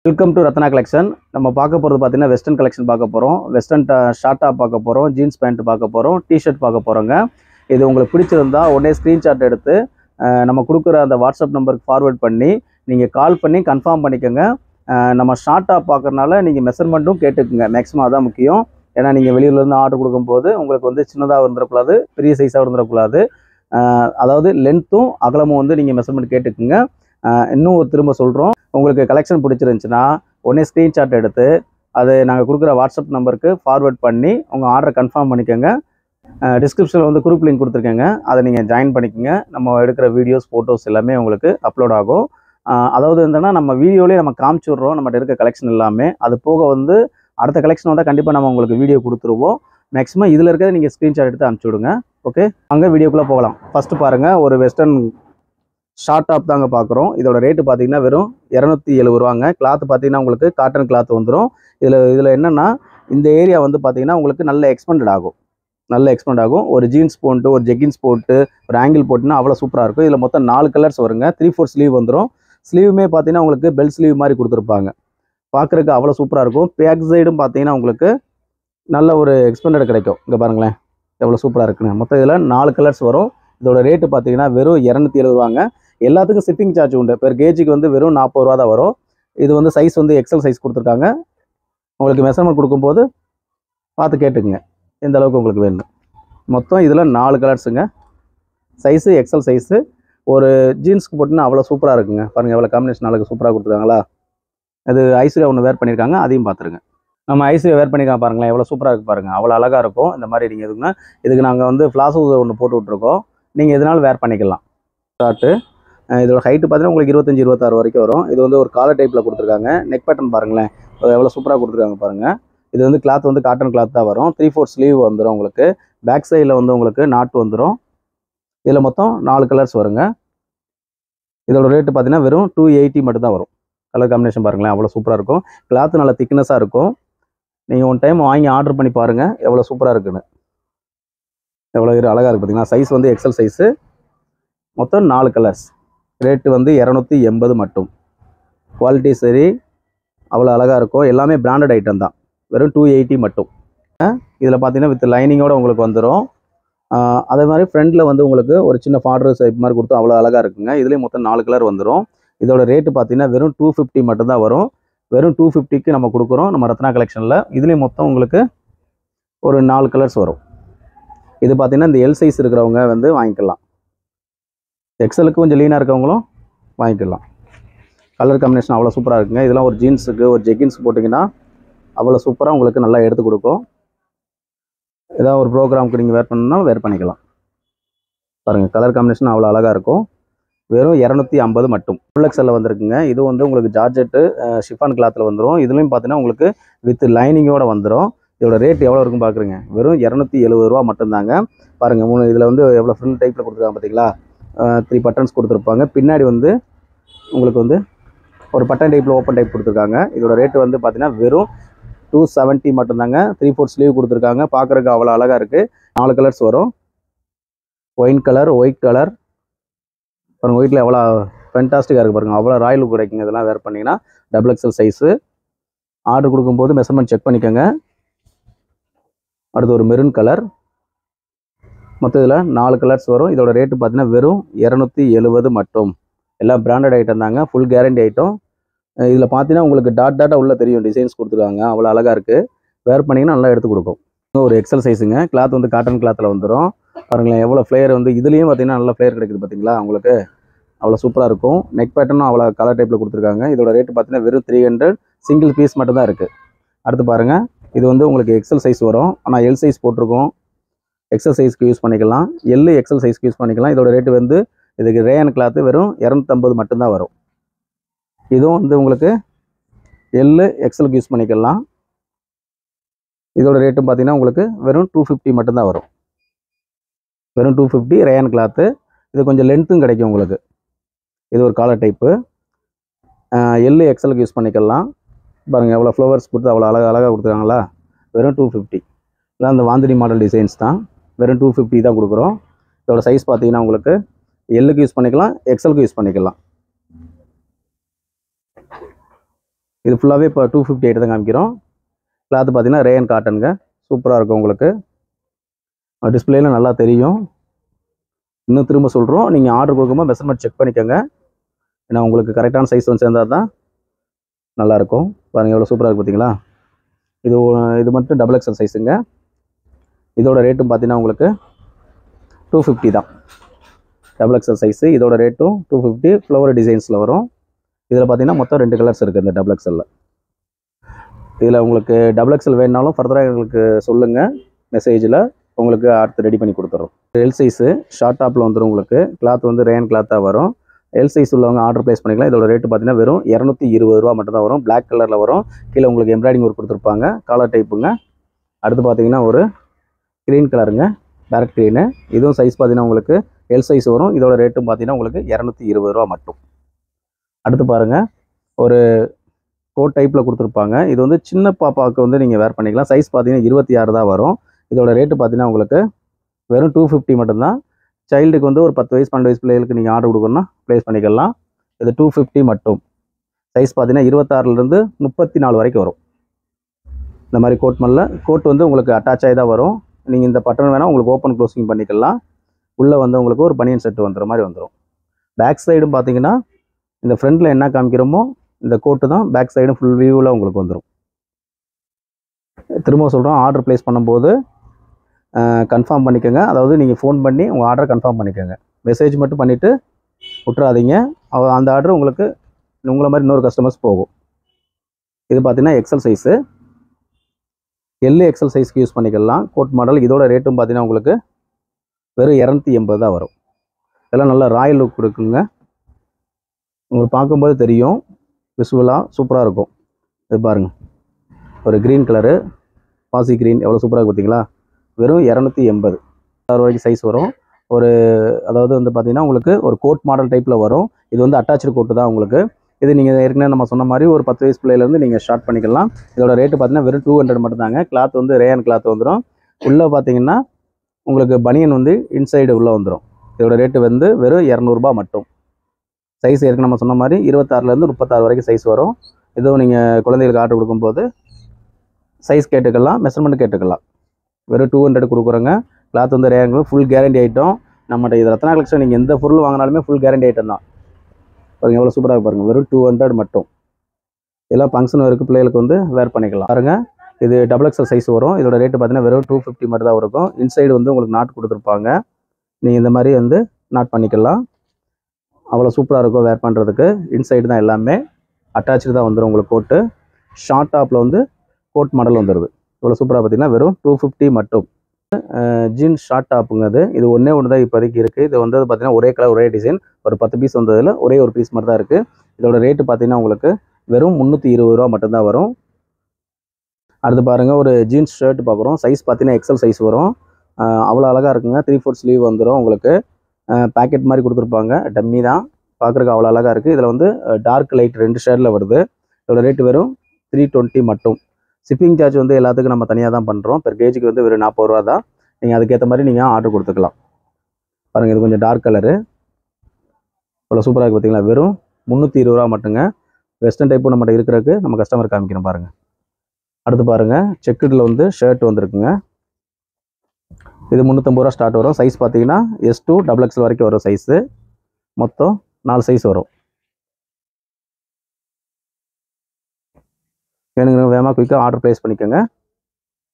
Welcome to Ratna collection. நம்ம பார்க்க போகிறது பார்த்தீங்கன்னா வெஸ்டர்ன் கலெக்ஷன் பார்க்க போகிறோம். வெஸ்டர்ன் ஷார்ட் டாப் பார்க்க போகிறோம், ஜீன்ஸ் பேண்ட் பார்க்க போகிறோம், டிஷர்ட் பார்க்க போகிறோங்க. இது உங்களுக்கு பிடிச்சிருந்தா உடனே ஸ்க்ரீன்ஷாட் எடுத்து நம்ம கொடுக்குற அந்த வாட்ஸ்அப் நம்பருக்கு ஃபார்வேர்ட் பண்ணி நீங்கள் கால் பண்ணி கன்ஃபார்ம் பண்ணிக்கோங்க. நம்ம ஷார்ட் டாப் பார்க்குறனால நீங்கள் மெஷர்மெண்ட்டும் கேட்டுக்குங்க. மேக்ஸிமம் அதான் முக்கியம். ஏன்னா நீங்கள் வெளியூர்லேருந்து ஆர்டர் கொடுக்கும்போது உங்களுக்கு வந்து சின்னதாக இருந்துடக்கூடாது, பெரிய சைஸாக இருந்துடக்கூடாது. அதாவது லென்த்தும் அகலமும் வந்து நீங்கள் மெஷர்மெண்ட் கேட்டுக்குங்க. இன்னும் திரும்ப சொல்கிறோம், உங்களுக்கு கலெக்ஷன் பிடிச்சிருந்துச்சுன்னா உடனே ஸ்க்ரீன்ஷாட் எடுத்து அது நாங்கள் கொடுக்குற வாட்ஸ்அப் நம்பருக்கு ஃபார்வேர்ட் பண்ணி உங்கள் ஆர்டரை கன்ஃபார்ம் பண்ணிக்கோங்க. டிஸ்கிரிப்ஷனில் வந்து குரூப் லிங்க் கொடுத்துருக்கேங்க, அதை நீங்கள் ஜாயின் பண்ணிக்கோங்க. நம்ம எடுக்கிற வீடியோஸ் ஃபோட்டோஸ் எல்லாமே உங்களுக்கு அப்லோட் ஆகும். அதாவது என்னன்னா நம்ம வீடியோலேயே நம்ம காமிச்சு விட்றோம் நம்மகிட்ட இருக்க கலெக்ஷன் எல்லாமே. அது போக வந்து அடுத்த கலெக்ஷன் வந்தால் கண்டிப்பாக நம்ம உங்களுக்கு வீடியோ கொடுத்துருவோம். மேக்ஸிமம் இதில் இருக்கிறத நீங்கள் ஸ்க்ரீன்ஷாட் எடுத்து அனுப்பிச்சி விடுங்க. ஓகே, அங்கே வீடியோக்குள்ளே போகலாம். ஃபஸ்ட்டு பாருங்கள், ஒரு வெஸ்டர்ன் ஷார்ட் டாப் தாங்க பார்க்குறோம். இதோட ரேட்டு பார்த்தீங்கன்னா வெறும் 270 ரூபாங்க. கிளாத் பார்த்தீங்கன்னா உங்களுக்கு காட்டன் கிளாத் வந்துடும். இதில் என்னென்னா இந்த ஏரியா வந்து பார்த்தீங்கன்னா உங்களுக்கு நல்ல எக்ஸ்பெண்டட் ஆகும். ஒரு ஜீன்ஸ் போட்டு ஒரு ஜெகின்ஸ் போட்டு ஒரு ஆங்கிள் போட்டுன்னா அவ்வளோ சூப்பராக இருக்கும். இதில் மொத்தம் 4 கலர்ஸ் வருங்க. 3/4 ஸ்லீவ் வந்துடும். ஸ்லீவுமே பார்த்தீங்கன்னா உங்களுக்கு பெல் ஸ்லீவ் மாதிரி கொடுத்துருப்பாங்க. பார்க்குறதுக்கு அவ்வளோ சூப்பராக இருக்கும். பேக் சைடும் பார்த்தீங்கன்னா உங்களுக்கு நல்ல ஒரு எக்ஸ்பெண்டட் கிடைக்கும். இங்கே பாருங்களேன் எவ்வளோ சூப்பராக இருக்குன்னு. மொத்தம் இதில் 4 கலர்ஸ் வரும். இதோட ரேட்டு பார்த்தீங்கன்னா வெறும் 270 ரூபாங்க. எல்லாத்துக்கும் ஷிப்பிங் சார்ஜ் உண்டு. பெர் கேஜிக்கு வந்து வெறும் 40 ரூபா தான் வரும். இது வந்து சைஸ் வந்து எக்ஸல் சைஸ் கொடுத்துருக்காங்க. உங்களுக்கு மெஷர்மெண்ட் கொடுக்கும்போது பார்த்து கேட்டுக்குங்க எந்த அளவுக்கு உங்களுக்கு வேணும். மொத்தம் இதில் 4 கலர்ஸுங்க. Size XL size. ஒரு ஜீன்ஸ்க்கு போட்டுன்னா அவ்வளோ சூப்பராக இருக்குங்க. பாருங்கள் எவ்வளோ காம்பினேஷன் அழகு சூப்பராக கொடுத்துருக்காங்களா. அது ஐஸ்வர்யா ஒன்று வேர் பண்ணியிருக்காங்க, அதையும் பார்த்துருங்க. நம்ம ஐஸ்வர்யா வேர் பண்ணியிருக்காங்க பாருங்களேன், எவ்வளோ சூப்பராக இருக்குது பாருங்கள். அவ்வளோ அழகாக இருக்கும். இந்த மாதிரி நீங்கள் எதுக்குன்னா இதுக்கு நாங்கள் வந்து ஃப்ளாஸோ ஒன்று போட்டு விட்ருக்கோம். நீங்கள் எதனாலும் வேர் பண்ணிக்கலாம். ஷார்ட்டு இதோட ஹைட்டு பார்த்தீங்கன்னா உங்களுக்கு 25-26 வரைக்கும் வரும். இது வந்து ஒரு காலர் டைப்பில் கொடுத்துருக்காங்க. நெக் பேட்டர்ன் பாருங்களேன் எவ்வளோ சூப்பராக கொடுத்துருக்காங்க பாருங்கள். இது வந்து கிளாத் வந்து காட்டன் கிளாத் தான் வரும். 3/4 ஸ்லீவ் வந்துடும் உங்களுக்கு. பேக் சைடில் வந்து உங்களுக்கு நாட்டு வந்துடும். இதில் மொத்தம் 4 கலர்ஸ் வருங்க. இதோட ரேட்டு பார்த்தீங்கன்னா வெறும் 280 மட்டும் தான் வரும். கலர் காம்பினேஷன் பாருங்களேன் அவ்வளோ சூப்பராக இருக்கும். கிளாத்து நல்லா திக்னஸாக இருக்கும். நீங்கள் ஒன் டைம் வாங்கி ஆர்டர் பண்ணி பாருங்கள் எவ்வளோ சூப்பராக இருக்குன்னு. எவ்வளோ அழகாக இருக்குது பார்த்தீங்கன்னா. சைஸ் வந்து எக்ஸல் சைஸு. மொத்தம் 4 கலர்ஸ். ரேட்டு வந்து 280 மட்டும். குவாலிட்டி சரி அவ்வளோ அழகாக இருக்கும். எல்லாமே பிராண்டட் ஐட்டம் தான். வெறும் 280 மட்டும். இதில் பார்த்தீங்கன்னா வித் லைனிங்கோடு உங்களுக்கு வந்துடும். அதே மாதிரி ஃப்ரண்டில் வந்து உங்களுக்கு ஒரு சின்ன பார்டர் ஷேப் மாதிரி கொடுத்து அவ்வளோ அழகாக இருக்குங்க. இதுலேயும் மொத்தம் 4 கலர் வந்துடும். இதோட ரேட்டு பார்த்தீங்கன்னா வெறும் 250 மட்டும் தான் வரும். வெறும் 250க்கு நம்ம கொடுக்குறோம் நம்ம ரத்னா கலெக்ஷனில். இதுலேயும் மொத்தம் உங்களுக்கு ஒரு 4 கலர்ஸ் வரும். இது பார்த்தீங்கன்னா இந்த எல் சைஸ் இருக்கிறவங்க வந்து வாங்கிக்கலாம். எக்ஸலுக்கு கொஞ்சம் லீனாக இருக்கவங்களும் வாங்கிக்கலாம். கலர் காம்பினேஷன் அவ்வளோ சூப்பராக இருக்குங்க. இதெல்லாம் ஒரு ஜீன்ஸுக்கு ஒரு ஜெகின்ஸ் போட்டிங்கன்னா அவ்வளோ சூப்பராக உங்களுக்கு நல்லா எடுத்து கொடுக்கும். ஏதாவது ஒரு ப்ரோக்ராமுக்கு நீங்கள் வேர் பண்ணணும்னா வேர் பண்ணிக்கலாம். பாருங்கள் கலர் காம்பினேஷன் அவ்வளோ அழகாக இருக்கும். வெறும் 250 மட்டும். ஃபுல் எக்ஸலில் வந்துருக்குங்க. இது வந்து உங்களுக்கு ஜார்ஜெட்டு ஷிஃபான் கிளாத்தில் வந்துடும். இதுலேயும் பார்த்தீங்கன்னா உங்களுக்கு வித் லைனிங்கோடு வந்துடும். இதோட ரேட் எவ்வளோ இருக்குன்னு பார்க்குறீங்க. வெறும் 270 ரூபா மட்டும்தாங்க. பாருங்கள் இதில் வந்து எவ்வளோ ஃபுல் டைப்பில் கொடுத்துருக்காங்க பார்த்தீங்களா. 3 பட்டன்ஸ் கொடுத்துருப்பாங்க. பின்னாடி வந்து உங்களுக்கு வந்து ஒரு பட்டன் டைப்பில் ஓப்பன் டைப் கொடுத்துருக்காங்க. இதோட ரேட்டு வந்து பார்த்தீங்கன்னா வெறும் 270 மட்டும்தாங்க. 3/4 ஸ்லீவ் கொடுத்துருக்காங்க. பார்க்குறதுக்கு அவ்வளோ அழகாக இருக்குது. 4 கலர்ஸ் வரும். ஒயின் கலர், ஒயிட் கலர் பாருங்கள். ஒயிட்டில் எவ்வளோ ஃபென்டாஸ்டிக்காக இருக்குது பாருங்கள். அவ்வளோ ராயல் லுக் கிடைக்குங்க. இதெல்லாம் வேர் பண்ணிங்கன்னா டபுள் எக்ஸல் சைஸு. ஆர்டர் கொடுக்கும்போது மெஷர்மெண்ட் செக் பண்ணிக்கோங்க. அடுத்து ஒரு மெரூன் கலர். மொத்தம் இதில் 4 கலர்ஸ் வரும். இதோட ரேட்டு பார்த்தீங்கன்னா வெறும் 270 மட்டும். எல்லாம் பிராண்டட் ஐட்டம் தாங்க. Full guarantee item. இதில் பார்த்தீங்கன்னா உங்களுக்கு டாட்டாக உள்ளே தெரியும் டிசைன்ஸ் கொடுத்துருக்காங்க. அவ்வளோ அழகாக இருக்குது. வேர் பண்ணிங்கன்னா நல்லா எடுத்து கொடுக்கும். ஒரு எக்ஸல் சைஸுங்க. கிளாத் வந்து காட்டன் கிளாத்தில் வந்துடும். பாருங்களேன் எவ்வளோ ஃப்ளேயர் வந்து இதுலேயும் பார்த்தீங்கன்னா நல்ல ஃப்ளேயர் கிடைக்குது பார்த்தீங்களா. உங்களுக்கு அவ்வளோ சூப்பராக இருக்கும். நெக் பேட்டர்னும் அவ்வளோ கலர் டைப்பில் கொடுத்துருக்காங்க. இதோட ரேட்டு பார்த்தீங்கன்னா வெறும் 300. சிங்கிள் பீஸ் மட்டும் தான் இருக்குது. அடுத்து பாருங்கள், இது வந்து உங்களுக்கு எக்ஸல் சைஸ் வரும். ஆனால் எல் சைஸ் போட்டிருக்கோம். எக்ஸல் சைஸ்க்கு யூஸ் பண்ணிக்கலாம். எல் எக்ஸல் சைஸ்க்கு யூஸ் பண்ணிக்கலாம். இதோட ரேட்டு வந்து இதுக்கு ரேயன் கிளாத்து வெறும் 250 மட்டும்தான் வரும். இதுவும் வந்து உங்களுக்கு எல் எக்ஸலுக்கு யூஸ் பண்ணிக்கலாம். இதோட ரேட்டும் பார்த்தீங்கன்னா உங்களுக்கு வெறும் 250 மட்டும்தான் வரும். வெறும் 250 ரேயன் கிளாத்து. இது கொஞ்சம் லென்த்தும் கிடைக்கும் உங்களுக்கு. இது ஒரு காலர் டைப்பு. எல் எக்ஸலுக்கு யூஸ் பண்ணிக்கலாம். பாருங்கள் எவ்வளோ ஃப்ளவர்ஸ் கொடுத்து அவ்வளோ அழகாக கொடுத்துருக்காங்களா. வெறும் 250. இல்லை அந்த வாந்தினி மாடல் டிசைன்ஸ் தான். வெறும் 250 தான் கொடுக்குறோம். இதோட சைஸ் பார்த்தீங்கன்னா உங்களுக்கு எல்லுக்கு யூஸ் பண்ணிக்கலாம், எக்ஸலுக்கு யூஸ் பண்ணிக்கலாம். இது ஃபுல்லாகவே இப்போ 258 தான் காமிக்கிறோம். கிளாத் பார்த்தீங்கன்னா ரேயன் காட்டனுங்க, சூப்பராக இருக்கும் உங்களுக்கு. டிஸ்பிளேல நல்லா தெரியும். இன்னும் திரும்ப சொல்கிறோம், நீங்கள் ஆர்டர் கொடுக்கும்போது மெஷர்மெண்ட் செக் பண்ணிக்கோங்க. ஏன்னா உங்களுக்கு கரெக்டான சைஸ் வந்து சேர்ந்தால் தான் நல்லாயிருக்கும். பாருங்கள் எவ்வளோ சூப்பராக இருக்குது பார்த்தீங்களா. இது மட்டும் டபுள் எக்ஸல் சைஸுங்க. இதோட ரேட்டும் பார்த்தீங்கன்னா உங்களுக்கு 250 தான். டபுள் எக்ஸல் சைஸு, இதோட ரேட்டும் 250. ஃப்ளவர் டிசைன்ஸில் வரும். இதில் பார்த்தீங்கன்னா மொத்தம் 2 கலர்ஸ் இருக்குது இந்த டபுள் எக்ஸலில். இதில் உங்களுக்கு டபுள் எக்ஸல் வேணுனாலும் ஃபர்தராக எங்களுக்கு சொல்லுங்கள் மெசேஜில், உங்களுக்கு அடுத்து ரெடி பண்ணி கொடுத்துறோம். எல் சைஸு ஷார்ட் டாப்பில் வந்துடும் உங்களுக்கு. கிளாத் வந்து ரேயன் கிளாத்தாக வரும். எல் சைஸ் உள்ளவங்க ஆர்டர் ப்ளேஸ் பண்ணிக்கலாம். இதோட ரேட்டு பார்த்தீங்கன்னா வெறும் 220 ரூபா மட்டும் தான் வரும். பிளாக் கலரில் வரும். கீழே உங்களுக்கு எம்ப்ராய்டிங் ஒர்க் கொடுத்துருப்பாங்க, காலர் டைப்புங்க. அடுத்து பார்த்தீங்கன்னா ஒரு க்ரீன் கலருங்க, பேரட் க்ரீனு. இதுவும் சைஸ் பார்த்தீங்கன்னா உங்களுக்கு எல் சைஸ் வரும். இதோட ரேட்டும் பார்த்தீங்கன்னா உங்களுக்கு 220 ரூபா மட்டும். அடுத்து பாருங்கள், ஒரு கோட் டைப்பில் கொடுத்துருப்பாங்க. இது வந்து சின்ன பாப்பாவுக்கு வந்து நீங்கள் வேர் பண்ணிக்கலாம். சைஸ் பார்த்தீங்கன்னா 26 தான் வரும். இதோட ரேட்டு பார்த்தீங்கன்னா உங்களுக்கு வெறும் 250 மட்டும்தான். சைல்டுக்கு வந்து ஒரு 10 வயசு 12 வயசு பிள்ளைகளுக்கு நீங்கள் ஆர்டர் கொடுக்கணும்னா ப்ளேஸ் பண்ணிக்கலாம். இது 250 மட்டும். சைஸ் பார்த்தீங்கன்னா 26லேருந்து 34 வரைக்கும் வரும். இந்த மாதிரி கோட் மல்ல கோட் வந்து உங்களுக்கு அட்டாச் ஆகி தான் வரும். நீங்கள் இந்த பட்டன் வேணால் உங்களுக்கு ஓப்பன் க்ளோசிங் பண்ணிக்கலாம். உள்ளே வந்து உங்களுக்கு ஒரு பனியன் செட்டு வந்துடுற மாதிரி வந்துடும். பேக் சைடும் பார்த்தீங்கன்னா இந்த ஃப்ரண்ட்டில் என்ன காமிக்கிறோமோ இந்த கோட்டு தான் பேக் சைடும் ஃபுல் வியூவில் உங்களுக்கு வந்துடும். திரும்ப சொல்கிறோம், ஆர்டர் ப்ளேஸ் பண்ணும்போது கன்ஃபார்ம் பண்ணிக்கோங்க. அதாவது நீங்கள் ஃபோன் பண்ணி உங்கள் ஆர்டரை கன்ஃபார்ம் பண்ணிக்கோங்க. மெசேஜ் மட்டும் பண்ணிவிட்டு விட்டுறாதீங்க. அந்த ஆர்டர் உங்களுக்கு உங்களை மாதிரி இன்னொரு கஸ்டமர்ஸ் போகும். இது பார்த்தீங்கன்னா எக்ஸல் சைஸு, எல்லு எக்ஸல் சைஸ்க்கு யூஸ் பண்ணிக்கலாம். Code model. இதோட ரேட்டும் பார்த்தீங்கன்னா உங்களுக்கு வெறும் 280 தான் வரும். இதெல்லாம் நல்லா ராயல் லுக் கொடுக்குங்க. உங்களுக்கு பார்க்கும்போது தெரியும், விசுவலாக சூப்பராக இருக்கும். இது பாருங்கள், ஒரு க்ரீன் கலரு, பாசி க்ரீன் எவ்வளோ சூப்பராக இருக்குது பார்த்தீங்களா. வெறும் 280 வரைக்கும் சைஸ் வரும். அதாவது வந்து பார்த்தீங்கன்னா உங்களுக்கு ஒரு கோட் மாடல் டைப்பில் வரும். இது வந்து அட்டாச்சு கோட்டு தான் உங்களுக்கு. இது நீங்கள் ஏற்கனவே நம்ம சொன்ன மாதிரி ஒரு 10 வயசு பிள்ளையிலேருந்து நீங்கள் ஸ்டார்ட் பண்ணிக்கலாம். இதோட ரேட்டு பார்த்தீங்கன்னா வெறும் 200 மட்டும் தாங்க. கிளாத் வந்து ரேயன் கிளாத் வந்துடும். உள்ளே பார்த்தீங்கன்னா உங்களுக்கு பனியன் வந்து இன்சைடு உள்ளே வந்துடும். இதோட ரேட்டு வந்து வெறும் 200 ரூபா மட்டும். சைஸ் ஏற்கனவே நம்ம சொன்ன மாதிரி 26லேருந்து 36 வரைக்கும் சைஸ் வரும். இதுவும் நீங்கள் குழந்தைகளுக்கு ஆர்டர் கொடுக்கும்போது சைஸ் கேட்டுக்கலாம், மெஷர்மெண்ட் கேட்டுக்கலாம். வெறும் 200 கொடுக்குறோங்க. கிளாத் வந்து ரேயன், ஃபுல் கேரண்டி ஐட்டம். நம்மகிட்ட இது ரத்னா கலெக்ஷன் நீங்கள் எந்த பொருள் வாங்கினாலுமே ஃபுல் கேரண்டி ஐட்டம் தான். பாருங்கள் எவ்வளோ சூப்பராக பாருங்கள். வெறும் 200 மட்டும். இதெல்லாம் ஃபங்க்ஷன் வரைக்கும் பிள்ளைகளுக்கு வந்து வேர் பண்ணிக்கலாம். பாருங்கள், இது டபுள் எக்ஸல் சைஸ் வரும். இதோட ரேட்டு பார்த்தீங்கன்னா வெறும் 250 மட்டும் தான் இருக்கும். இன்சைடு வந்து உங்களுக்கு நாட் கொடுத்துருப்பாங்க. நீங்கள் இந்த மாதிரி வந்து நாட் பண்ணிக்கலாம். அவ்வளோ சூப்பராக இருக்கும் வேர் பண்ணுறதுக்கு. இன்சைடு தான் எல்லாமே அட்டாச்சு தான் வந்துடும் உங்களுக்கு. கோட்டு ஷார்ட் டாப்பில் வந்து கோட் மாடல் வந்துடுது. இவ்வளோ சூப்பராக பார்த்தீங்கன்னா வெறும் 250 மட்டும். ஜீன்ஸ் ஷார்ட் டாப்புங்க. இது ஒன்றே ஒன்று தான் இப்போதைக்கு இருக்குது. இது வந்து பார்த்தீங்கன்னா ஒரே கலர் ஒரே டிசைன். ஒரு 10 பீஸ் வந்ததில் ஒரே ஒரு பீஸ் மட்டும் தான் இருக்குது. இதோட ரேட்டு பார்த்தீங்கன்னா உங்களுக்கு வெறும் 320 ரூபா மட்டும்தான் வரும். அடுத்து பாருங்கள், ஒரு ஜீன்ஸ் ஷர்ட் பார்க்குறோம். சைஸ் பார்த்தீங்கன்னா எக்ஸல் சைஸ் வரும். அவ்வளோ அழகாக இருக்குங்க. 3/4 ஸ்லீவ் வந்துடும் உங்களுக்கு. பேக்கெட் மாதிரி கொடுத்துருப்பாங்க. டம்மி தான், பார்க்குறதுக்கு அவ்வளோ அழகாக இருக்குது. இதில் வந்து டார்க் லைட் 2 ஷேடில் வருது. இதோட ரேட்டு வெறும் 320 மட்டும். ஷிப்பிங் சார்ஜ் வந்து எல்லாத்துக்கும் நம்ம தனியாக தான் பண்ணுறோம். பெர் கேஜுக்கு வந்து வெறும் 40 ரூபா தான். நீங்கள் அதுக்கேற்ற மாதிரி நீங்கள் ஆர்டர் கொடுத்துக்கலாம். பாருங்கள், இது கொஞ்சம் டார்க் கலரு, இவ்வளோ சூப்பராக இருக்குது பார்த்தீங்களா. வெறும் 320 ரூபா மட்டுங்க. வெஸ்டர்ன் டைப்பு நம்மகிட்ட இருக்கிறதுக்கு நம்ம கஸ்டமர் காமிக்கிறோம் பாருங்கள். அடுத்து பாருங்கள், செக்குடில் வந்து ஷர்ட் வந்துருக்குங்க. இது 350 ரூபா ஸ்டார்ட் வரும். சைஸ் பார்த்தீங்கன்னா S2 XXL வரைக்கும் வரும் சைஸு. மொத்தம் 4 சைஸ் வரும். வேணுங்க வேகமாக குயிக்காக ஆர்டர் ப்ளேஸ் பண்ணிக்கோங்க.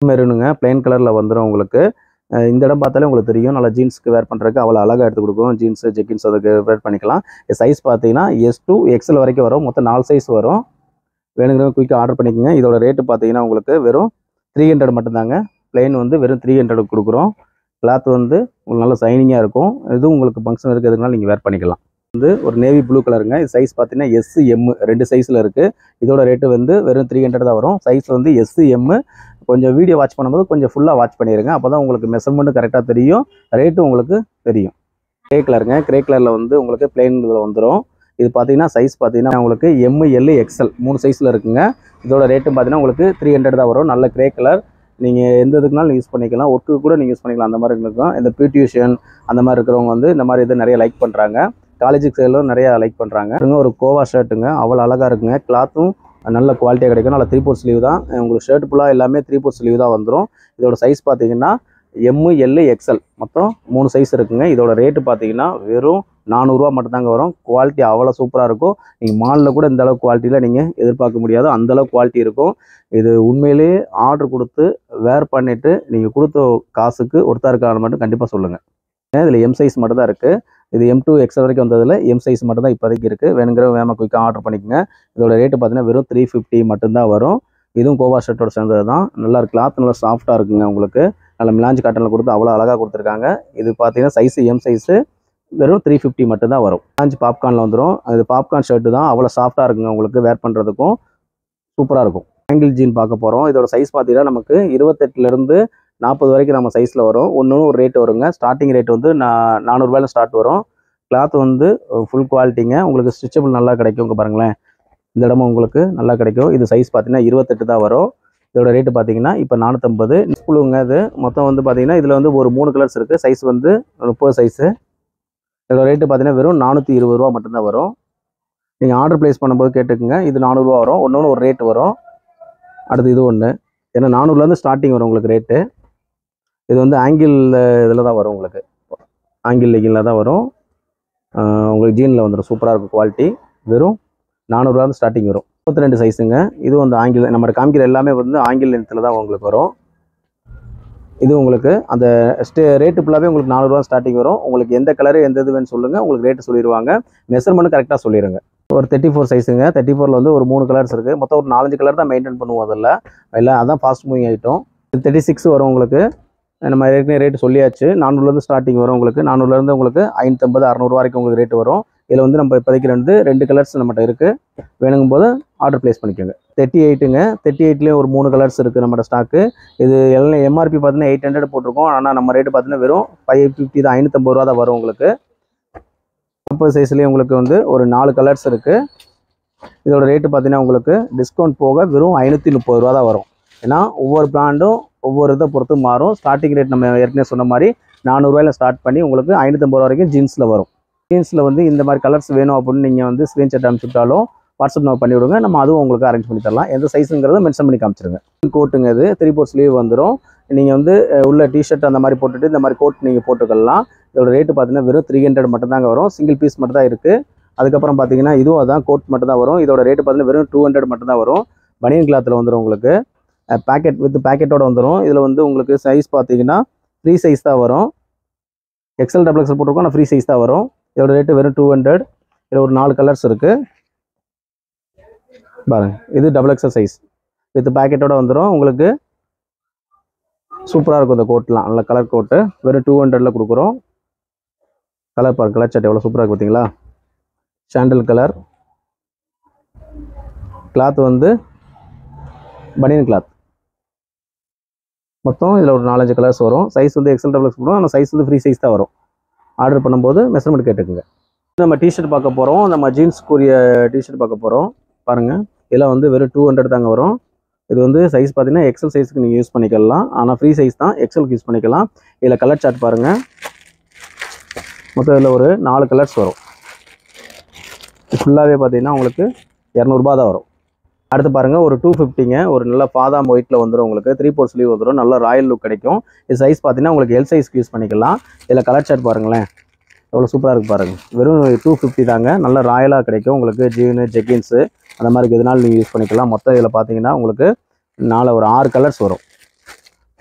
மெரூனுங்க, பிளைன் கலரில் வந்துடும் உங்களுக்கு. இந்த இடம் பார்த்தாலே உங்களுக்கு தெரியும், நல்லா ஜீன்ஸுக்கு வேர் பண்ணுறதுக்கு அவ்வளோ அழகாக எடுத்து கொடுக்கும். ஜீன்ஸு ஜெக்கின்ஸ் அதுக்கு வேர் பண்ணிக்கலாம். சைஸ் பார்த்தீங்கன்னா S2 XL வரைக்கும் வரும். மொத்தம் 4 சைஸ் வரும். வேணுங்கிறவங்க குயிக்காக ஆர்டர் பண்ணிக்கோங்க. இதோட ரேட்டு பார்த்தீங்கன்னா உங்களுக்கு வெறும் 300 மட்டும்தாங்க. பிளைன் வந்து வெறும் 300 கொடுக்குறோம். கிளாத் வந்து உங்களுக்கு நல்லா சைனிங்காக இருக்கும். இதுவும் உங்களுக்கு ஃபங்க்ஷன் இருக்கிறதுனால நீங்கள் வேர் பண்ணிக்கலாம். வந்து ஒரு நேவி ப்ளூ கலருங்க. இது சைஸ் பார்த்தீங்கன்னா SM 2 சைஸில் இருக்குது. இதோட ரேட்டு வந்து வெறும் 300 தான் வரும். சைஸ் வந்து SM. கொஞ்சம் வீடியோ வாட்ச் பண்ணும்போது கொஞ்சம் ஃபுல்லாக வாட்ச் பண்ணிடுங்க. அப்போ தான் உங்களுக்கு மெஷர்மெண்ட்டும் கரெக்டாக தெரியும், ரேட்டும் உங்களுக்கு தெரியும். கிரே கலருங்க. கிரே கலரில் வந்து உங்களுக்கு பிளைன் இதில் வந்துடும். இது பார்த்தீங்கன்னா சைஸ் பார்த்தீங்கன்னா உங்களுக்கு ML XL 3 சைஸில் இருக்குங்க. இதோட ரேட்டும் பார்த்தீங்கன்னா உங்களுக்கு 300 தான் வரும். நல்ல கிரே கலர். நீங்கள் எந்த இதுக்குனாலும் யூஸ் பண்ணிக்கலாம். ஒர்க்கு கூட நீங்கள் யூஸ் பண்ணிக்கலாம். அந்த மாதிரி இருக்கும். இந்த பியூட்டிஷியன் அந்த மாதிரி இருக்கிறவங்க வந்து இந்த மாதிரி இது நிறைய லைக் பண்ணுறாங்க. காலேஜுக்கு சைடிலும் நிறையா லைக் பண்ணுறாங்க. ஒரு கோவா ஷர்ட்டுங்க, அவ்வளோ அழகாக இருக்குங்க. கிளாத்தும் நல்ல குவாலிட்டியாக கிடைக்கும். நல்ல 3/4 ஸ்லீவ் தான். உங்களுக்கு ஷர்ட் ஃபுல்லாக எல்லாமே 3/4 ஸ்லீவ் தான் வந்துடும். இதோட சைஸ் பார்த்தீங்கன்னா எல் எக்ஸ்எல் மொத்தம் 3 சைஸ் இருக்குங்க. இதோட ரேட்டு பார்த்தீங்கன்னா வெறும் 400 ரூபா மட்டும்தாங்க வரும். குவாலிட்டி அவ்வளோ சூப்பராக இருக்கும். நீங்கள் மாலில் கூட இந்த அளவுக்கு குவாலிட்டியில் நீங்கள் எதிர்பார்க்க முடியாது, அந்தளவுக்கு குவாலிட்டி இருக்கும். இது உண்மையிலேயே ஆர்டர் கொடுத்து வேர் பண்ணிவிட்டு நீங்கள் கொடுத்த காசுக்கு ஒருத்தா இருக்கான்னு மட்டும் கண்டிப்பாக சொல்லுங்கள். இதில் எம் சைஸ் மட்டும் தான் இருக்குது. இது M2 XL வரைக்கும் வந்ததில் எம் சைஸ் மட்டும் தான் இப்போதைக்கு இருக்குது. வேணுங்கிற வேகமாக குயிக்காக ஆர்டர் பண்ணிக்கோங்க. இதோட ரேட்டு பார்த்தீங்கன்னா வெறும் 350 மட்டும்தான் வரும். இதுவும் கோவா ஷர்ட்டோட சேர்ந்தது தான். நல்லா கிளாத் நல்லா சாஃப்ட்டாக இருக்குங்க. உங்களுக்கு நல்ல மிலாஞ்சி காட்டனில் கொடுத்து அவ்வளோ அழகாக கொடுத்துருக்காங்க. இது பார்த்தீங்கன்னா சைஸு எம் சைஸு வெறும் 350 மட்டும்தான் வரும். மிலாஞ்சி பாப்கார்னில் வந்துடும். இது பாப்கார்ன் ஷர்ட்டு தான். அவ்வளோ சாஃப்ட்டாக இருக்குங்க. உங்களுக்கு வேர் பண்ணுறதுக்கும் சூப்பராக இருக்கும். ஆங்கிள் ஜீன் பார்க்க போகிறோம். இதோட சைஸ் பார்த்தீங்கன்னா நமக்கு 28லேருந்து 40 வரைக்கும் நம்ம சைஸில் வரும். ஒன்று ஒரு ரேட் வருங்க. ஸ்டார்டிங் ரேட் வந்து 400 ரூபாயில் ஸ்டார்ட் வரும். கிளாத் வந்து ஃபுல் குவாலிட்டிங்க. உங்களுக்கு ஸ்டிச்சபிள் நல்லா கிடைக்கும். இங்கே பாருங்களேன், இந்த இடமும் உங்களுக்கு நல்லா கிடைக்கும். இது சைஸ் பார்த்தீங்கன்னா 28 தான் வரும். இதோட ரேட்டு பார்த்தீங்கன்னா இப்போ 450. ஸ்கூலுங்க. இது மொத்தம் வந்து பார்த்தீங்கன்னா இதில் வந்து ஒரு 3 கலர்ஸ் இருக்குது. சைஸ் வந்து 30 சைஸு. இதோட ரேட்டு பார்த்தீங்கன்னா வெறும் 420 ரூபா மட்டும்தான் வரும். நீங்கள் ஆர்டர் ப்ளேஸ் பண்ணும்போது கேட்டுக்குங்க. இது 400 ரூபா வரும். ஒன்று ஒரு ரேட்டு வரும். அடுத்து இது ஒன்று. ஏன்னா 400லேருந்து ஸ்டார்டிங் வரும் உங்களுக்கு ரேட்டு. இது வந்து ஆங்கிள் இதில் தான் வரும். உங்களுக்கு ஆங்கிள் லெகிங்கில் தான் வரும். உங்களுக்கு ஜீனில் வந்துடும். சூப்பராக இருக்கும் குவாலிட்டி. வெறும் 400 ரூபா ஸ்டார்டிங் வரும். 32 சைஸுங்க. இது வந்து ஆங்கிள் நம்ம காமிக்கிற எல்லாமே வந்து ஆங்கிள் லென்த்தில் தான் உங்களுக்கு வரும். இது உங்களுக்கு அந்த ரேட்டு ஃபுல்லாகவே உங்களுக்கு 400 ரூபா ஸ்டார்டிங் வரும். உங்களுக்கு எந்த கலரு எந்த இது வேணும்னு சொல்லுங்கள். உங்களுக்கு ரேட்டு சொல்லிடுவாங்க. மெஷர்மெண்ட் கரெக்டாக சொல்லிடுங்க. ஒரு 34 சைஸுங்க. 34ல் வந்து ஒரு 3 கலர்ஸ் இருக்குது. மொத்தம் ஒரு 4-5 கலர் தான் மெயின்டைன் பண்ணுவோம். அதில் எல்லாம் அதான் ஃபாஸ்ட் மூவிங் ஐட்டம். 36 வரும் உங்களுக்கு. நம்ம ஏற்கனவே ரேட்டு சொல்லியாச்சு. 400லேருந்து ஸ்டார்டிங் வரும். உங்களுக்கு 400லேருந்து உங்களுக்கு 550 600 வரைக்கும் உங்களுக்கு ரேட்டு வரும். இதில் வந்து நம்ம இப்போதைக்கு 2 கலர்ஸ் நம்மகிட்ட இருக்குது. வேணுங்கும் போது ஆர்டர் ப்ளேஸ் பண்ணிக்கோங்க. 38ங்க. 38லேயே ஒரு 3 கலர்ஸ் இருக்குது நம்மகிட்ட ஸ்டாக்கு. இது எல்லாம் எம்ஆர்பி பார்த்தீங்கன்னா 800 போட்டிருக்கோம். ஆனால் நம்ம ரேட்டு பார்த்தீங்கன்னா வெறும் 550 தான். 550 ரூபா தான் வரும் உங்களுக்கு. 30 சைஸ்லேயே உங்களுக்கு வந்து ஒரு 4 கலர்ஸ் இருக்குது. இதோட ரேட்டு பார்த்தீங்கன்னா உங்களுக்கு டிஸ்கவுண்ட் போக வெறும் 530 ரூபா தான் வரும். ஏன்னா ஒவ்வொரு பிராண்டும் ஒவ்வொரு இதை பொறுத்து மாறும். ஸ்டார்டிங் ரேட் நம்ம ஏற்கனவே சொன்ன மாதிரி 400 ரூபாயில் ஸ்டார்ட் பண்ணி உங்களுக்கு 550 ரூபா வரைக்கும் ஜீன்ஸில் வரும். ஜீன்ஸில் வந்து இந்த மாதிரி கலர்ஸ் வேணும் அப்படின்னு நீங்கள் வந்து ஸ்க்ரீன்ஷாட் அனுப்பிச்சுட்டாலும் வாட்ஸ்அப் நம்ம பண்ணி விடுங்க. நம்ம அதுவும் உங்களுக்கு அரேஞ்ச் பண்ணி தரலாம். எந்த சைஸுங்கிறத மென்ஷன் பண்ணி காமிச்சிருங்க. கோட்டுங்க. இது 3/4 ஸ்லீவ் வந்துடும். நீங்கள் வந்து உள்ள டிஷர்ட் அந்த மாதிரி போட்டுட்டு இந்த மாதிரி கோட் நீங்கள் போட்டுக்கலாம். இதோட ரேட்டு பார்த்தீங்கன்னா வெறும் 300 மட்டும்தாங்க வரும். சிங்கிள் பீஸ் மட்டும் தான் இருக்குது. அதுக்கப்புறம் பார்த்தீங்கன்னா இதுவும் அதான் கோட் மட்டும் தான் வரும். இதோட ரேட்டு பார்த்தீங்கன்னா வெறும் 200 மட்டும் தான் வரும். பனியன் கிளாத்தில் வந்துடும் உங்களுக்கு. பேக்கெட் வித் பேக்கெட்டோட வந்துடும். இதில் வந்து உங்களுக்கு சைஸ் பார்த்தீங்கன்னா ஃப்ரீ சைஸ் தான் வரும். எக்ஸ்எல் டபுள் எக்ஸ்எல் போட்டிருக்கோம். ஆனால் ஃப்ரீ சைஸ் தான் வரும். இதோட ரேட்டு வெறும் 200. இதில் ஒரு 4 கலர்ஸ் இருக்குது பாருங்கள். இது டபுள் எக்ஸ்எல் சைஸ் வித் பேக்கெட்டோட வந்துடும். உங்களுக்கு சூப்பராக இருக்கும் இந்த கோட்லாம். நல்ல கலர் கோட்டு வெறும் 200ல் கொடுக்குறோம். கலர் பாருங்கள். கலர் சட்டை எவ்வளோ சூப்பராக இருக்குது பார்த்தீங்களா. Sandal colour. கிளாத் வந்து பனியன் கிளாத். மொத்தம் இதில் ஒரு 4-5 கலர்ஸ் வரும். சைஸ் வந்து எக்ஸ்எல் டபுள் எக்ஸ் வரும். ஆனால் சைஸ் வந்து ஃப்ரீ சைஸ் தான் வரும். ஆர்டர் பண்ணும்போது மெஷர்மெண்ட் கேட்டுக்குங்க. நம்ம டிஷர்ட் பார்க்க போகிறோம். நம்ம ஜீன்ஸ்க்குரிய டிஷர்ட் பார்க்க போகிறோம். பாருங்கள், இதெல்லாம் வந்து வெறும் 200 தாங்க வரும். இது வந்து சைஸ் பார்த்தீங்கன்னா எக்ஸ்எல் சைஸுக்கு நீங்கள் யூஸ் பண்ணிக்கலாம். ஆனால் ஃப்ரீ சைஸ் தான். எக்ஸ்எலுக்கு யூஸ் பண்ணிக்கலாம். இதில் கலர் சார்ட் பாருங்கள். மொத்தம் இதில் ஒரு 4 கலர்ஸ் வரும். ஃபுல்லாகவே பார்த்தீங்கன்னா உங்களுக்கு 200 ரூபா தான் வரும். அடுத்து பாருங்கள், ஒரு 250ங்க. ஒரு நல்ல பாதாம் ஒயிட்டில் வந்துடும். உங்களுக்கு 3/4 ஸ்லீவ் வந்துடும். நல்ல ராயல் லுக் கிடைக்கும். இது சைஸ் பார்த்தீங்கன்னா உங்களுக்கு எல் சைஸ்க்கு யூஸ் பண்ணிக்கலாம். இதில் கலர் சார்ட் பாருங்களேன், எவ்வளோ சூப்பராக இருக்குது பாருங்கள். வெறும் 250 தாங்க. நல்ல ராயலாக கிடைக்கும். உங்களுக்கு ஜீனு ஜெக்கின்ஸு அந்த மாதிரி எதுனாலும் நீங்கள் யூஸ் பண்ணிக்கலாம். மொத்தம் இதில் பார்த்தீங்கன்னா உங்களுக்கு ஒரு 6 கலர்ஸ் வரும்.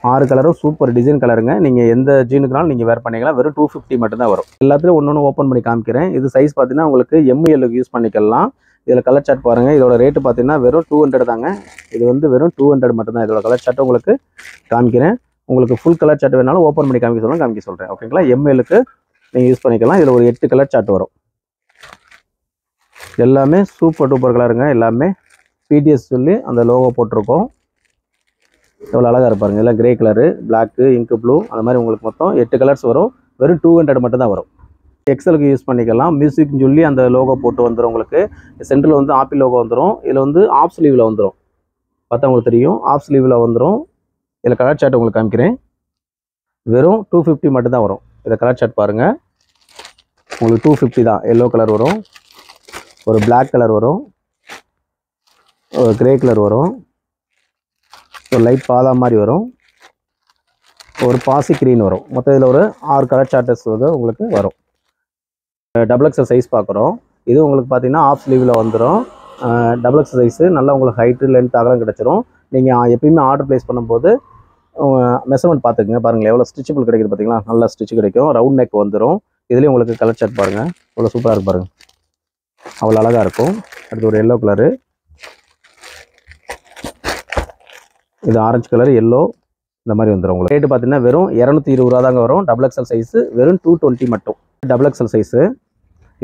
6 கலரும் சூப்பர் டிசைன் கலருங்க. நீங்கள் எந்த ஜீனுக்குனாலும் நீங்கள் வேர் பண்ணிக்கலாம். வெறும் 250 மட்டும்தான் வரும். எல்லாத்துலேயும் ஒன்று ஓப்பன் பண்ணி காமிக்கிறேன். இது சைஸ் பார்த்தீங்கன்னா உங்களுக்கு எம்எல்லுக்கு யூஸ் பண்ணிக்கலாம். இதில் கலர் சார்ட் பாருங்கள். இதோட ரேட்டு பார்த்தீங்கன்னா வெறும் 200 தாங்க. இது வந்து வெறும் 200 மட்டும்தான். இதோட கலர் சார்ட்டை உங்களுக்கு காமிக்கிறேன். உங்களுக்கு ஃபுல் கலர் சார்ட் வேணாலும் ஓப்பன் பண்ணி காமிக்க சொல்கிறேன். ஓகேங்களா. எம்எல்லுக்கு நீங்கள் யூஸ் பண்ணிக்கலாம். இதில் ஒரு 8 கலர் சார்ட் வரும். எல்லாமே சூப்பர் டூப்பர் கலருங்க. எல்லாமே பிடிஎஸ் சொல்லி அந்த லோகோ போட்டிருக்கோம். எவ்வளோ அழகாக இருப்பாருங்க. எல்லாம் கிரே கலரு, பிளாக்கு, இங்கு ப்ளூ அந்த மாதிரி உங்களுக்கு மொத்தம் 8 கலர்ஸ் வரும். வெறும் 200 மட்டும்தான் வரும். எக்ஸலுக்கு யூஸ் பண்ணிக்கலாம். மியூசிக்னு சொல்லி அந்த லோகோ போட்டு வந்துடும். உங்களுக்கு சென்டரில் வந்து ஆப்பிள் லோகோ வந்துடும். இதில் வந்து ஆஃப் ஸ்லீவில் வந்துடும். பார்த்தா உங்களுக்கு தெரியும். ஆஃப் ஸ்லீவில் வந்துடும். இதில் கலர் சார்ட் உங்களுக்கு காமிக்கிறேன். வெறும் 250 மட்டும்தான் வரும். இதை கலர் சார்ட் பாருங்கள். உங்களுக்கு 250 தான். எல்லோ கலர் வரும். ஒரு பிளாக் கலர் வரும். கிரே கலர் வரும், ஒரு லைட் பாதாம் மாதிரி வரும், ஒரு பாசி க்ரீன் வரும். மொத்தம் இதில் ஒரு 6 கலர் சார்ட்டர்ஸ் வந்து உங்களுக்கு வரும். டபுள் எக்ஸல் சைஸ் பார்க்குறோம். இது உங்களுக்கு பார்த்தீங்கன்னா ஆஃப் ஸ்லீவில் வந்துடும். டபுள் எக்ஸல் சைஸு நல்லா உங்களுக்கு ஹைட்டு லென்த் அகலம் கிடச்சிரும். நீங்கள் எப்பயுமே ஆர்டர் ப்ளேஸ் பண்ணும்போது மெஷர்மெண்ட் பார்த்துக்குங்க. பாருங்கள் எவ்வளோ ஸ்டிச்சபிள் கிடைக்குது பார்த்தீங்களா, நல்லா ஸ்டிச் கிடைக்கும். ரவுண்ட் நெக் வந்துடும். இதுலேயும் உங்களுக்கு கலர் சார்ட் பாருங்கள், இவ்வளோ சூப்பராக இருக்கு பாருங்கள், அவ்வளோ அழகாக இருக்கும். அடுத்து ஒரு எல்லோ கலரு, இது ஆரஞ்சு கலர், எல்லோ, இந்த மாதிரி வந்துடும். உங்களுக்கு ரேட்டு பார்த்தீங்கன்னா வெறும் 220 ரூபா தாங்க வரும். டபுள் எக்ஸல் சைஸு வெறும் 220 மட்டும். டபுள் எக்ஸல் சைஸு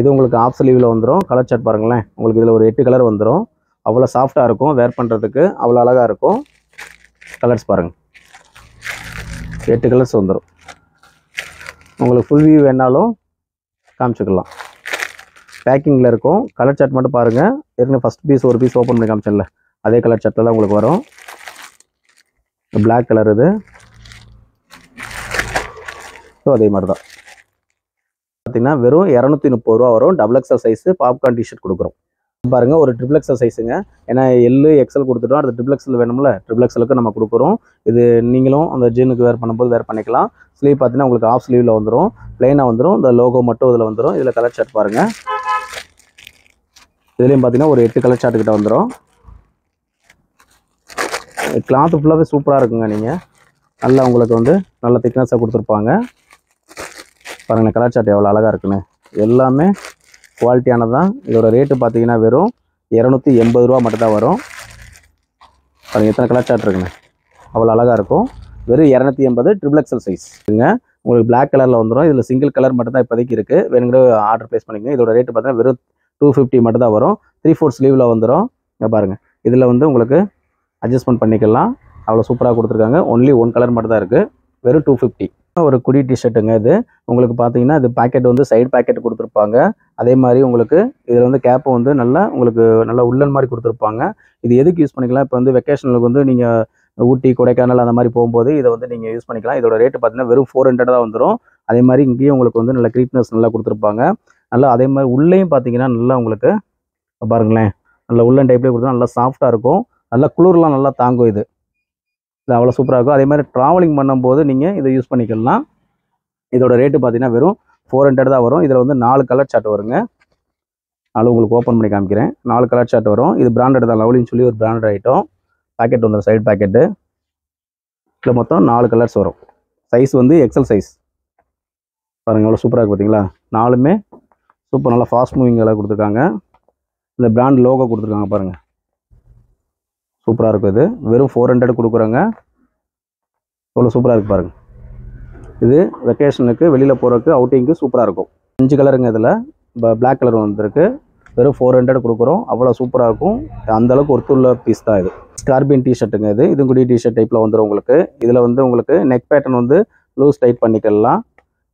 இது உங்களுக்கு ஆஃப் ஸ்லீவில் வந்துடும். கலர் சார்ட் பாருங்களேன், உங்களுக்கு இதில் ஒரு 8 கலர் வந்துடும். அவ்வளோ சாஃப்டாக இருக்கும், வேர் பண்ணுறதுக்கு அவ்வளோ அழகாக இருக்கும். கலர்ஸ் பாருங்கள், 8 கலர்ஸ் வந்துடும். உங்களுக்கு ஃபுல் வியூ வேணாலும் காமிச்சிக்கலாம். பேக்கிங்கில் இருக்கும். கலர் சார்ட் மட்டும் பாருங்கள். ஏற்கனவே ஃபஸ்ட் பீஸ் ஒரு பீஸ் ஓப்பன் பண்ணி காமிச்சேன்ல, அதே கலர் சார்ட்டில் தான் உங்களுக்கு வரும். பிளாக் கலர் இது, ஸோ அதே மாதிரி தான் பார்த்தீங்கன்னா வெறும் 230 ரூபா வரும். Double XL size popcorn T shirt கொடுக்குறோம். பாருங்கள், ஒரு ட்ரிபிள் எக்ஸல் சைஸுங்க. ஏன்னா எல்லு எக்ஸல் கொடுத்துட்டோம், அடுத்து ட்ரிபிள் எக்ஸல் வேணும்ல, ட்ரிபிள் எக்ஸலுக்கு நம்ம கொடுக்குறோம். இது நீங்களும் அந்த ஜீனுக்கு வேர் பண்ணும்போது வேர் பண்ணிக்கலாம். ஸ்லீவ் பார்த்தீங்கன்னா உங்களுக்கு ஆஃப் ஸ்லீவில் வந்துடும், பிளைனாக வந்துடும். இந்த லோகோ மட்டும் இதில் வந்துடும். இதில் கலர் சார்ட் பாருங்கள். இதுலேயும் பார்த்தீங்கன்னா ஒரு 8 கலர் சார்ட் கிட்ட வந்துடும். கிளாத்து ஃபுல்லாகவே சூப்பராக இருக்குங்க. நீங்கள் நல்லா உங்களுக்கு வந்து நல்ல திக்னஸாக கொடுத்துருப்பாங்க. பாருங்கள் கலர் சார்ட் எவ்வளோ அழகாக இருக்குன்னு. எல்லாமே குவாலிட்டியானது தான். இதோட ரேட்டு பார்த்தீங்கன்னா வெறும் 280 ரூபா மட்டும் தான் வரும். பாருங்கள் எத்தனை கலர் சார்ட் இருக்குங்க, அவ்வளோ அழகாக இருக்கும். வெறும் 280 ட்ரிபிள் எக்ஸல் சைஸ்ங்க. உங்களுக்கு பிளாக் கலரில் வந்துடும். இதில் சிங்கிள் கலர் மட்டும் தான் இப்போதைக்கு இருக்குது. வேணுங்கிற ஆர்டர் ப்ளேஸ் பண்ணிக்கங்க. இதோட ரேட்டு பார்த்தீங்கன்னா வெறும் 250 மட்டும் தான் வரும். 3/4 ஸ்லீவில் வந்துடும். இங்கே பாருங்கள், இதில் வந்து உங்களுக்கு அட்ஜஸ்ட்மெண்ட் பண்ணிக்கலாம். அவ்வளோ சூப்பராக கொடுத்துருக்காங்க. ஒன்லி 1 கலர் மட்டும் தான் இருக்குது. வெறும் 250. ஒரு குடி டிஷர்ட்டுங்க. இது உங்களுக்கு பார்த்தீங்கன்னா இது பேக்கெட் வந்து சைடு பேக்கெட் கொடுத்துருப்பாங்க. அதே மாதிரி உங்களுக்கு இதில் வந்து கேப்பு வந்து நல்லா உங்களுக்கு நல்லா உள்ளன் மாதிரி கொடுத்துருப்பாங்க. இது எதுக்கு யூஸ் பண்ணிக்கலாம், இப்போ வந்து வெக்கேஷனுக்கு வந்து நீங்கள் ஊட்டி கொடைக்கானல் அந்த மாதிரி போகும்போது இதை வந்து நீங்கள் யூஸ் பண்ணிக்கலாம். இதோட ரேட்டு பார்த்தீங்கன்னா வெறும் 400 தான் வந்துடும். அதே மாதிரி இங்கேயும் உங்களுக்கு வந்து நல்ல க்ரீப்னஸ் நல்லா கொடுத்துருப்பாங்க. நல்லா அதே மாதிரி உள்ளேயும் பார்த்தீங்கன்னா நல்லா உங்களுக்கு பாருங்களேன், நல்லா உள்ளன் டைப்லேயே கொடுத்தா நல்லா சாஃப்டாக இருக்கும். நல்லா குளிர்லாம் நல்லா தாங்கும். இது அவ்வளோ சூப்பராக இருக்கும். அதே மாதிரி ட்ராவலிங் பண்ணும்போது நீங்கள் இதை யூஸ் பண்ணிக்கலாம். இதோட ரேட்டு பார்த்தீங்கன்னா வெறும் 400 தான் வரும். இதில் வந்து 4 கலர் சார்ட் வருங்க. அதில் உங்களுக்கு ஓப்பன் பண்ணி காமிக்கிறேன். 4 கலர் சார்ட் வரும். இது பிராண்டட் தான், லவ்லின்னு சொல்லி ஒரு பிராண்டட் ஐட்டம். பேக்கெட் வந்துடும், சைடு பேக்கெட்டு. இதில் மொத்தம் 4 கலர்ஸ் வரும். சைஸ் வந்து எக்ஸல் சைஸ். பாருங்கள் எவ்வளோ சூப்பராக இருக்குது பார்த்தீங்களா. 4மே சூப்பர், நல்லா ஃபாஸ்ட் மூவிங் கலர் கொடுத்துருக்காங்க. இந்த பிராண்ட் லோகோ கொடுத்துருக்காங்க பாருங்கள், சூப்பராக இருக்கும். இது வெறும் 400 கொடுக்குறாங்க. எவ்வளோ சூப்பராக இருக்குது பாருங்கள். இது வெக்கேஷனுக்கு வெளியில் போகிறதுக்கு அவுட்டிங்க்கு சூப்பராக இருக்கும். 5 கலருங்க. இதில் இப்போ பிளாக் கலர் வந்துருக்கு. வெறும் 400 கொடுக்குறோம். அவ்வளோ சூப்பராக இருக்கும். அந்தளவுக்கு ஒருத்துள்ள பீஸ் தான் இது. ஸ்கார்பியன் டிஷர்ட்டுங்க. இது குடி டிஷர்ட் டைப்பில் வந்துடும் உங்களுக்கு. இதில் வந்து உங்களுக்கு நெக் பேட்டர்ன் வந்து லூஸ் டைட் பண்ணிக்கலாம்.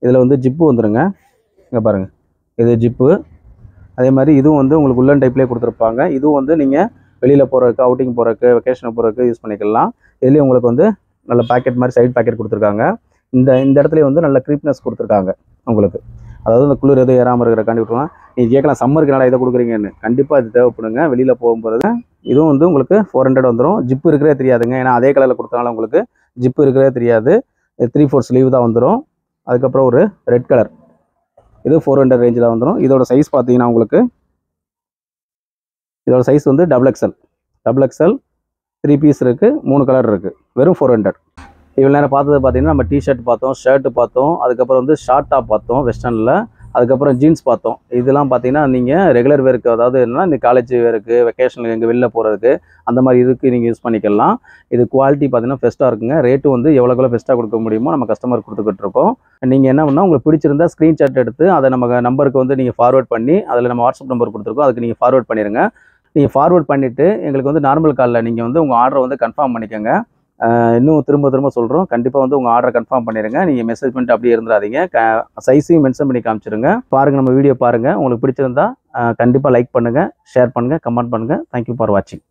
இதில் வந்து ஜிப்பு வந்துடுங்க. இங்கே பாருங்கள், இது ஜிப்பு. அதே மாதிரி இதுவும் வந்து உங்களுக்கு உள்ளன் டைப்லேயே கொடுத்துருப்பாங்க. இதுவும் வந்து நீங்கள் வெளியில் போகிறதுக்கு அவுட்டிங் போகிறதுக்கு வெக்கேஷனுக்கு போகிறதுக்கு யூஸ் பண்ணிக்கலாம். இதுலேயும் உங்களுக்கு வந்து நல்ல பேக்கெட் மாதிரி சைடு பேக்கெட் கொடுத்துருக்காங்க. இந்த இடத்துலையும் வந்து நல்ல க்ரீப்னஸ் கொடுத்துருக்காங்க உங்களுக்கு. அதாவது இந்த குளிர் எதுவும் ஏறாமல் இருக்கிறக்காண்டி விட்டுருவாங்க. நீங்கள் கேட்கலாம் சம்மருக்கு நல்லா இதை கொடுக்குறீங்கன்னு. கண்டிப்பாக இது தேவைப்படுங்க வெளியில் போகும்போது. இதுவும் வந்து உங்களுக்கு 400 வந்துடும். ஜிப்பு இருக்கிறதே தெரியாதுங்க. ஏன்னா அதே கலரில் கொடுத்தனால உங்களுக்கு ஜிப்பு இருக்கிறதே தெரியாது. 3/4 ஸ்லீவ் தான் வந்துடும். அதுக்கப்புறம் ஒரு ரெட் கலர், இது 400 ரேஞ்சில் வந்துடும். இதோட சைஸ் பார்த்தீங்கன்னா உங்களுக்கு இதோட சைஸ் வந்து டபுள் எக்ஸல் 3 பீஸ் இருக்குது, 3 கலர் இருக்குது. வெறும் 400. இவ்வளோ நேரம் பார்த்தது பார்த்தீங்கன்னா நம்ம டிஷர்ட் பார்த்தோம், ஷர்ட்டு பார்த்தோம், அதுக்கப்புறம் வந்து ஷார்ட் டாப் பார்த்தோம் வெஸ்டர்னில், அதுக்கப்புறம் ஜீன்ஸ் பார்த்தோம். இதெல்லாம் பார்த்தீங்கன்னா நீங்கள் ரெகுலர் வேருக்கு, அதாவது என்னன்னா இந்த காலேஜ் வேருக்கு, வெக்கேஷனுக்கு எங்கே வெளில போகிறதுக்கு அந்த மாதிரி இதுக்கு நீங்கள் யூஸ் பண்ணிக்கலாம். இது குவாலிட்டி பார்த்தீங்கன்னா பெஸ்ட்டாக இருக்குங்க. ரேட்டு வந்து எவ்வளோக்குள்ள பெஸ்ட்டாக கொடுக்க முடியுமோ நம்ம கஸ்டமர் கொடுத்துக்கிட்டு இருக்கோம். நீங்கள் என்ன பண்ணால் உங்களுக்கு பிடிச்சிருந்தா ஸ்க்ரீன்ஷாட் எடுத்து அதை நம்ம நம்பருக்கு வந்து நீங்கள் ஃபார்வர்ட் பண்ணி, அதில் நம்ம வாட்ஸ்அப் நம்பர் கொடுத்துருக்கோம், அதுக்கு நீங்கள் ஃபார்வர்ட் பண்ணிடுங்க. நீங்கள் ஃபார்வர்ட் பண்ணிவிட்டு எங்களுக்கு வந்து நார்மல் காலில் நீங்கள் வந்து உங்கள் ஆர்டரை வந்து கன்ஃபார்ம் பண்ணிக்கோங்க. இன்னும் திரும்ப சொல்கிறோம், கண்டிப்பாக வந்து உங்கள் ஆர்டரை கன்ஃபார்ம் பண்ணிடுங்க. நீங்கள் மெசேஜ் பண்ணிட்டு அப்படியே இருந்துடாதீங்க. சைஸையும் மென்ஷன் பண்ணி காமிச்சிருங்க. பாருங்கள், நம்ம வீடியோ பாருங்கள். உங்களுக்கு பிடிச்சிருந்தா கண்டிப்பாக லைக் பண்ணுங்கள், ஷேர் பண்ணுங்கள், கமெண்ட் பண்ணுங்கள். தேங்க்யூ ஃபார் வாட்சிங்.